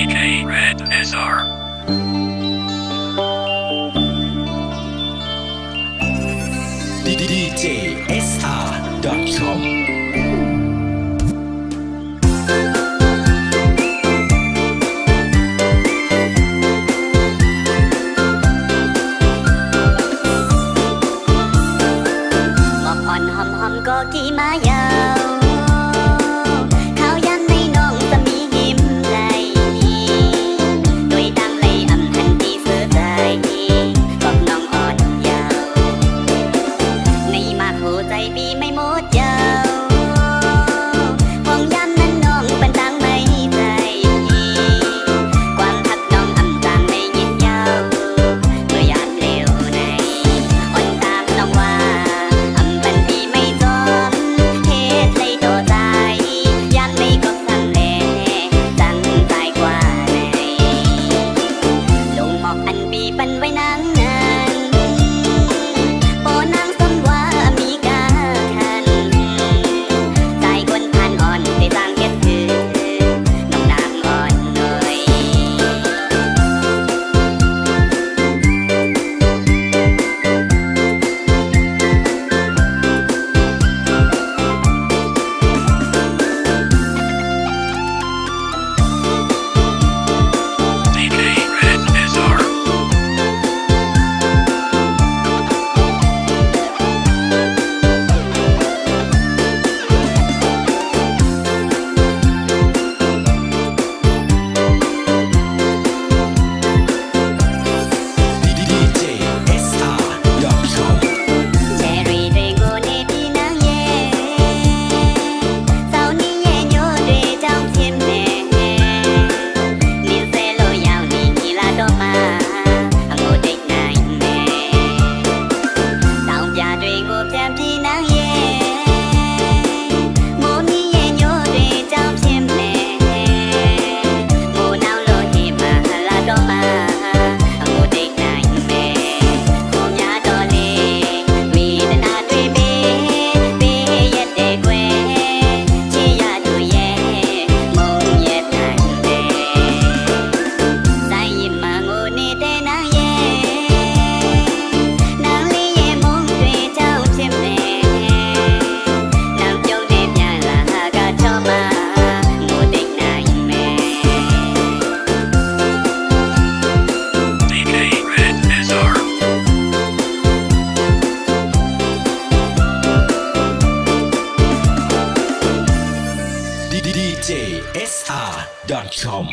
DJ Red SR DJSR.comก็กี่มายาวข้าวยันในน้องจะมียิ้มไหลโดยดังเลยอำทันทีเสือใจบอกน้องอ่อนยาวในมาโหใจปีไม่หมดยาวห้องยันนั้นน้องเป็นดังไม่ใจความทักน้องอำจางไม่ยินยาวเมื่ออยากเร็วในอ่อนตามน้องว่าอำเป็นปีไม่จอปันไว้นางนั้นโปนางสมว่ามีกาคันใจคนทานอ่อนได้สร้างเฮ็ดคือน้องนางอ่อนหน่อย DJ Red SR DJSR.com เจรีเรโกเนปีนางเย่เจ้านี่เย่โยเรเจ้าเทียมแน่นินเซโลยาวนี่กีฬาโดมาอังโอเด็กนายแม่เจ้าอย่าเรโกแจมพี่นางเย่โมนี่เย่โยเรเจ้าเทียมแน่โมนาวโลเฮมาลาโดมาอังโอเด็กนายแม่โคมยาโดเลมีแต่นาด้วยเบเบเย็ดเด็กเวชียาดูเย่มงเย็ดนายแม่ใจยิ้มมางูนี่เตนางเย่นางลีเย่มงด้วยเจ้าเทียมแน่นางจงเด็บยาลากาชอมางูเด็กนายแม่ DJ Red SR DJSR.com